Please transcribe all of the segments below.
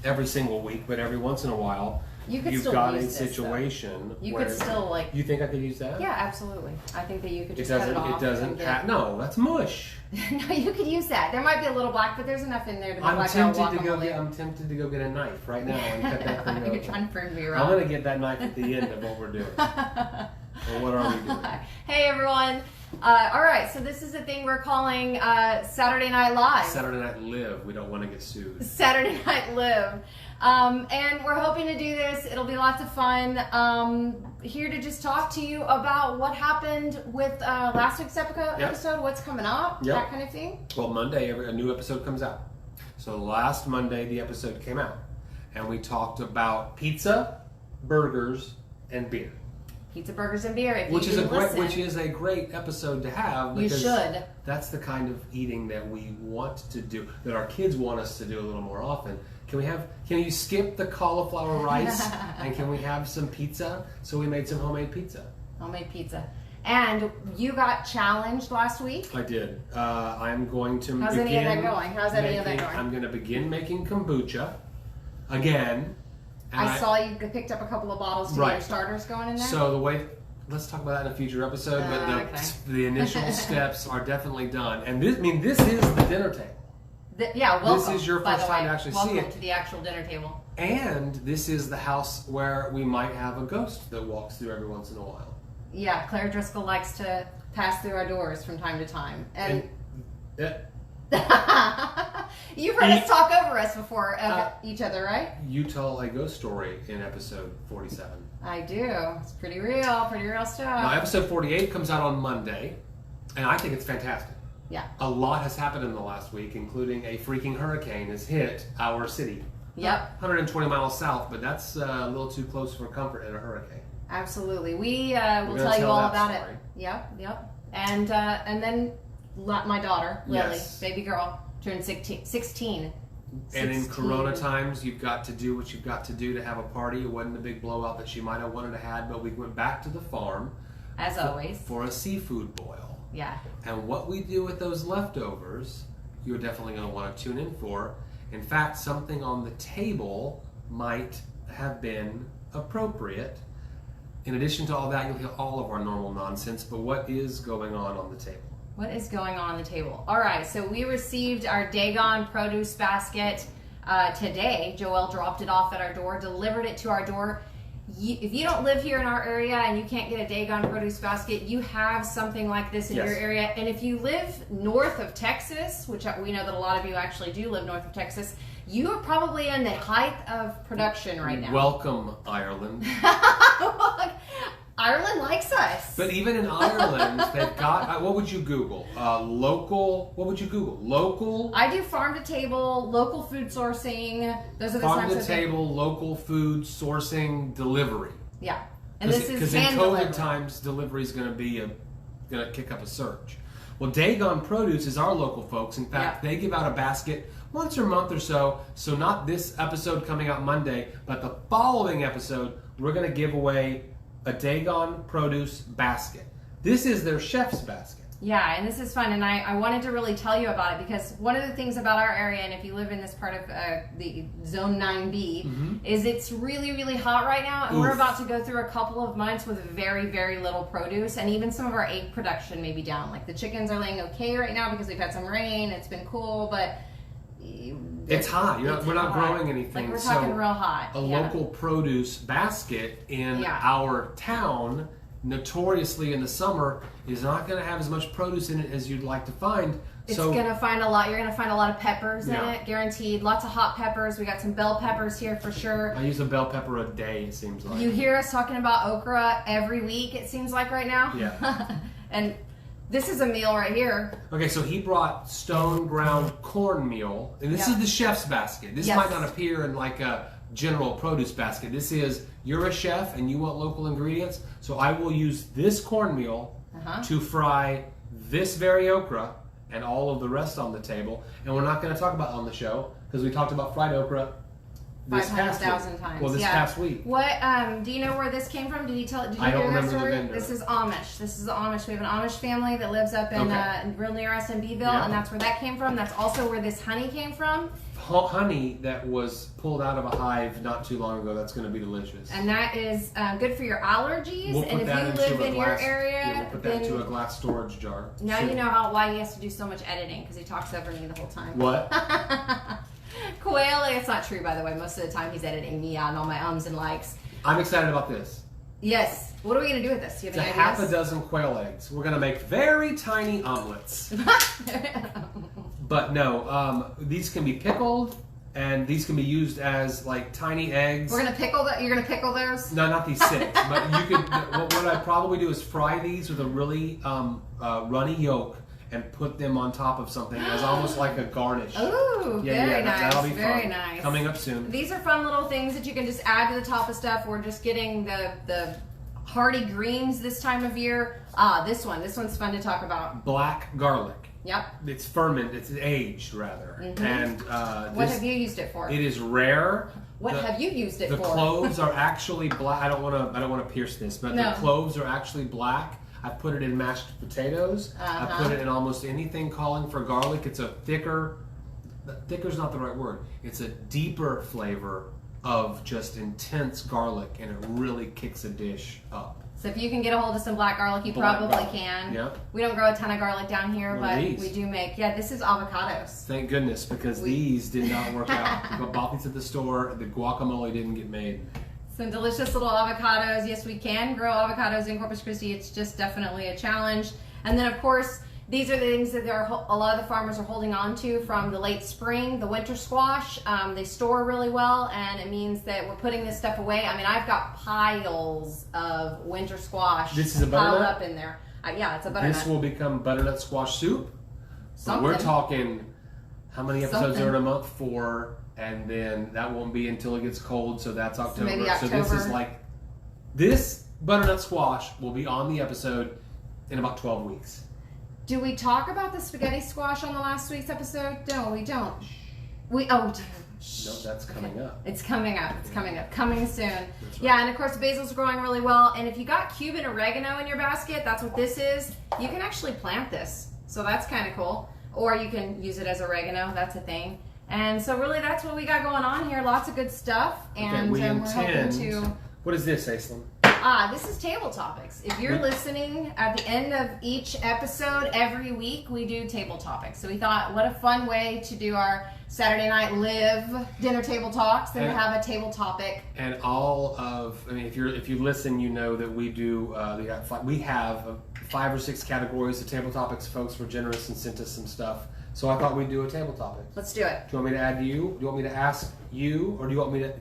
every single week, but every once in a while, you've got a situation you where could still like. You think I could use that? Yeah, absolutely. I think that you could just cut it off. It doesn't. No, that's mush. No, you could use that. There might be a little black, but there's enough in there to make I'm tempted to go get a knife right now and cut that thing open. You're trying to prove me wrong. I'm gonna get that knife at the end of what we're doing. Well, what are we doing? Hey everyone. All right, so this is the thing we're calling Saturday Night Live. Saturday Night Live. We don't want to get sued. Saturday Night Live. And we're hoping to do this. It'll be lots of fun. Here to just talk to you about what happened with last week's episode, what's coming up, that kind of thing. Well, Monday, a new episode comes out. So last Monday, the episode came out. And we talked about pizza, burgers, and beer. Pizza, burgers, and beer. Which is a great episode to have. You should. That's the kind of eating that we want to do, that our kids want us to do a little more often. Can you skip the cauliflower rice and can we have some pizza? So we made some homemade pizza. Homemade pizza. And you got challenged last week? I did. I'm going to How's any of that going? I'm going to begin making kombucha again. I saw you picked up a couple of bottles to get your starters going in there. So let's talk about that in a future episode, but the initial steps are definitely done. And this is the dinner table. Welcome. This is your first time to actually see it. Welcome to the actual dinner table. And this is the house where we might have a ghost that walks through every once in a while. Yeah, Claire Driscoll likes to pass through our doors from time to time. And you've heard us talk over us before each other, right? You tell a ghost story in episode 47. I do. It's pretty real stuff. Now, episode 48 comes out on Monday, and I think it's fantastic. Yeah. A lot has happened in the last week, including a freaking hurricane has hit our city. Yep. 120 miles south, but that's a little too close for comfort in a hurricane. Absolutely. We will tell you all about it. Yep. And then my daughter, Lily, baby girl, turned 16. And in Corona times, you've got to do what you've got to do to have a party. It wasn't a big blowout that she might have wanted to have, but we went back to the farm. As always. For a seafood boil. Yeah. And what we do with those leftovers, you're definitely going to want to tune in for. In fact, something on the table might have been appropriate. In addition to all that, you'll hear all of our normal nonsense, but what is going on the table? What is going on the table? All right, so we received our Dagon produce basket today. Joelle dropped it off at our door, delivered it to our door. If you don't live here in our area and you can't get a Dagon produce basket, you have something like this in your area. And if you live north of Texas, which we know that a lot of you actually do live north of Texas, you are probably in the height of production right now. Welcome, Ireland. Ireland likes us. But even in Ireland, they've got, what would you Google? Local, what would you Google? Local? I do farm to table, local food sourcing. Those are the farm to table, local food sourcing, delivery. Yeah. And this is hand because in COVID delivery. times, delivery is going to kick up a surge. Well, Dagon Produce is our local folks. In fact, they give out a basket once a month or so. So not this episode coming out Monday, but the following episode, we're going to give away a Dagon Produce basket. This is their chef's basket. Yeah, and this is fun, and I wanted to really tell you about it because one of the things about our area, and if you live in this part of the Zone 9B, is it's really, really hot right now, and we're about to go through a couple of months with very, very little produce, and even some of our egg production may be down. Like the chickens are laying okay right now because we've had some rain, it's been cool, but it's hot. We're not growing anything. Like we're talking real hot. A local produce basket in our town, notoriously in the summer, is not going to have as much produce in it as you'd like to find. It's going to find a lot. You're going to find a lot of peppers in it, guaranteed. Lots of hot peppers. We got some bell peppers here for sure. I use a bell pepper a day, it seems like. You hear us talking about okra every week, it seems like right now. Yeah. And this is a meal right here. Okay, so he brought stone ground cornmeal, and this is the chef's basket. This might not appear in like a general produce basket. This is, you're a chef and you want local ingredients, so I will use this cornmeal to fry this very okra and all of the rest on the table. And we're not going to talk about it on the show because we talked about fried okra this past 500,000 times. Well, this past week. What? Do you know where this came from? Did you tell? Did you hear that story? This is Amish. This is the Amish. We have an Amish family that lives up in real near us in Beeville, and that's where that came from. That's also where this honey came from. honey that was pulled out of a hive not too long ago. That's going to be delicious. And that is good for your allergies. We'll and put if that you into live a in glass, your area, yeah, we'll put that into a glass storage jar. Now you know why he has to do so much editing, because he talks over me the whole time. What? Quail, it's not true, by the way. Most of the time he's editing me out and all my ums and likes. I'm excited about this. Yes. What are we going to do with this? Do you have It's any half ideas? a dozen quail eggs. We're going to make very tiny omelets. But no, these can be pickled, and these can be used as like tiny eggs. We're going to pickle that. You're going to pickle those? No, not these 6. But you could. What I'd probably do is fry these with a really runny yolk and put them on top of something as almost like a garnish. Ooh, very nice. That'll be very fun. nice. Coming up soon. These are fun little things that you can just add to the top of stuff. We're just getting the hearty greens this time of year. This one's fun to talk about. Black garlic. Yep. It's fermented. It's aged rather. Mm-hmm. And what have you used it for? It is rare. What have you used it for? The cloves are actually black. I don't want to pierce this, but the cloves are actually black. I put it in mashed potatoes. I put it in almost anything calling for garlic. It's a thicker's not the right word. It's a deeper flavor of just intense garlic, and it really kicks a dish up. So if you can get a hold of some black garlic, you probably can. Yep. We don't grow a ton of garlic down here, What but are these? we do make, this is avocados. Thank goodness, because these did not work out. I bought these at the store. The guacamole didn't get made. Some delicious little avocados. Yes, we can grow avocados in Corpus Christi. It's just definitely a challenge. And then, of course, these are the things that a lot of the farmers are holding on to from the late spring, the winter squash. They store really well, and it means that we're putting this stuff away. I mean, I've got piles of winter squash This is a piled butternut? up in there. Yeah, it's a butternut. This will become butternut squash soup. Something. We're talking how many episodes Something. are in a month? 4, and then that won't be until it gets cold, so that's October. maybe So this is October. like, this butternut squash will be on the episode in about 12 weeks. Do we talk about the spaghetti squash on the last week's episode? No, we don't. We do. No, that's coming up. It's coming up. It's coming up. Coming soon. Right. Yeah, and of course the basil's growing really well. And if you got Cuban oregano in your basket, that's what this is. You can actually plant this, so that's kind of cool. Or you can use it as oregano. That's a thing. And so really, that's what we got going on here. Lots of good stuff. And we we're hoping intend. to. What is this, Aislynn? This is Table Topics. If you're listening, at the end of each episode, every week, we do Table Topics. So we thought, what a fun way to do our Saturday Night Live dinner table talks than to have a table topic. And if you listen, you know that we do. We have 5 or 6 categories of table topics. Folks were generous and sent us some stuff. So I thought we'd do a table topic. Let's do it. Do you want me to add you? Do you want me to ask you, or do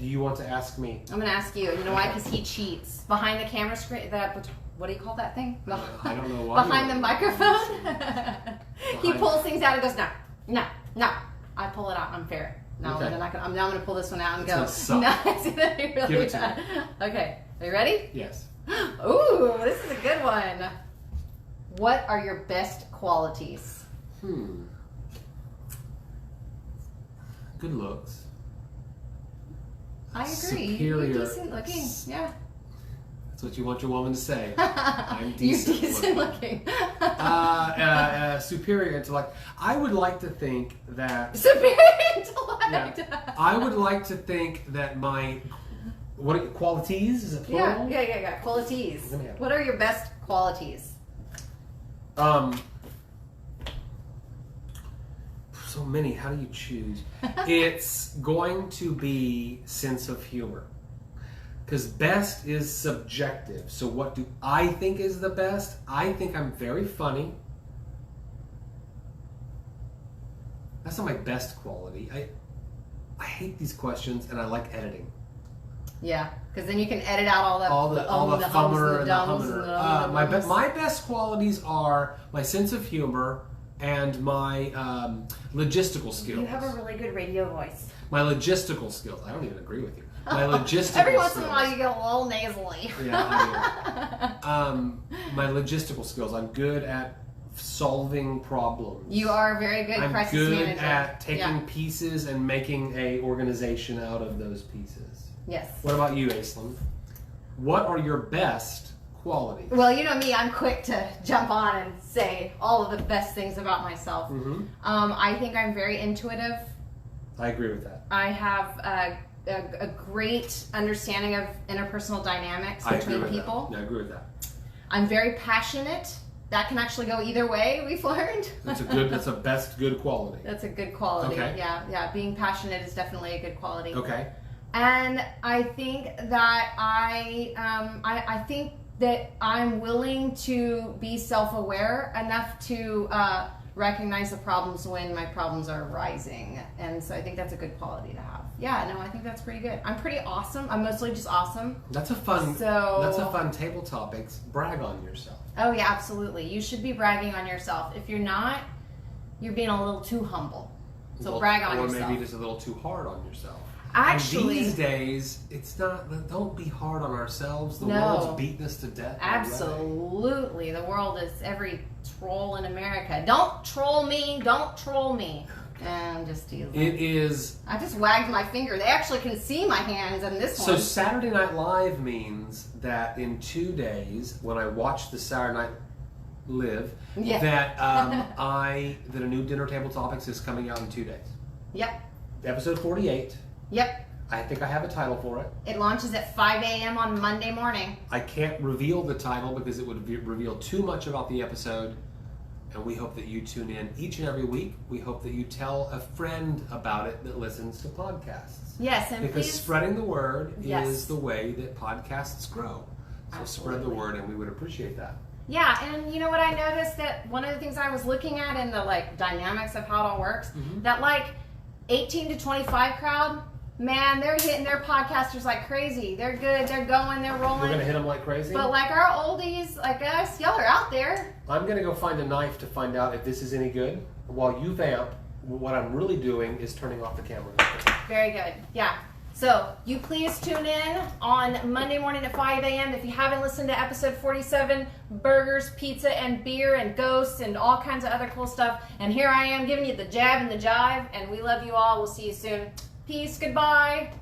you want to ask me? I'm going to ask you. You know why? Because he cheats. Behind the camera screen, what do you call that thing? I don't know why. Behind the microphone? He pulls things out and goes, no. I pull it out. I'm fair. No, Okay. I'm now going to pull this one out and It's go. gonna suck. No, it's going to be really Give it to bad. Okay. Are you ready? Yes. Ooh, this is a good one. What are your best qualities? Good looks. I agree. Superior. You're decent looking. Yeah. That's what you want your woman to say. I'm decent. You're decent looking. Superior intellect. I would like to think that. Superior intellect. Yeah, I would like to think that my qualities, is it plural? Yeah. Qualities. What are your best qualities? So many. How do you choose? It's going to be sense of humor. Because best is subjective. So what do I think is the best? I think I'm very funny. That's not my best quality. I hate these questions, and I like editing. Yeah, because then you can edit out all the thummer and the dums hummer. My best qualities are my sense of humor and my logistical skills. You have a really good radio voice. My logistical skills. I don't even agree with you. My logistical Every once skills. in a while you get a little nasally. Yeah, I do. My logistical skills. I'm good at solving problems. You are a very good crisis manager. I'm good at taking pieces and making a organization out of those pieces. Yes. What about you, Aislynn? What are your best qualities? Well, you know me, I'm quick to jump on and say all of the best things about myself. Mm-hmm. I think I'm very intuitive. I agree with that. I have a great understanding of interpersonal dynamics between people. I agree with that. I'm very passionate. That can actually go either way, we've learned. That's a best good quality. That's a good quality. Okay. Yeah. Being passionate is definitely a good quality. Okay. And I think that I think that I'm willing to be self-aware enough to recognize the problems when my problems are rising. And so I think that's a good quality to have. Yeah, no, I think that's pretty good. I'm pretty awesome. I'm mostly just awesome. That's a fun table topic. Brag on yourself. Oh yeah, absolutely. You should be bragging on yourself. If you're not, you're being a little too humble. So brag on yourself. Or maybe just a little too hard on yourself. Actually, and these days, it's not. Don't be hard on ourselves. The world's beating us to death. Absolutely, the world is every troll in America. Don't troll me. Don't troll me. I'm just teasing. It is. I just wagged my finger. They actually can see my hands in this one. So Saturday Night Live means that in 2 days, when I watch the Saturday Night Live, that that a new Dinner Table Topics is coming out in 2 days. Yep. Episode 48. Yep. I think I have a title for it. It launches at 5 a.m. on Monday morning. I can't reveal the title because it would reveal too much about the episode. And we hope that you tune in each and every week. We hope that you tell a friend about it that listens to podcasts. Yes, and because spreading the word Yes. is the way that podcasts grow. So Absolutely. spread the word, and we would appreciate that. Yeah, and you know what I noticed, that one of the things I was looking at in the dynamics of how it all works, that 18 to 25 crowd, man, they're hitting their podcasters like crazy. They're good, they're going, they're rolling. We're gonna hit them like crazy. But our oldies, like us, y'all are out there. I'm gonna go find a knife to find out if this is any good. While you vamp, what I'm really doing is turning off the camera. Very good. Yeah. So you please tune in on Monday morning at 5 a.m. If you haven't listened to episode 47, burgers, pizza, and beer, and ghosts, and all kinds of other cool stuff. And here I am giving you the jab and the jive. And we love you all. We'll see you soon. Peace. Goodbye.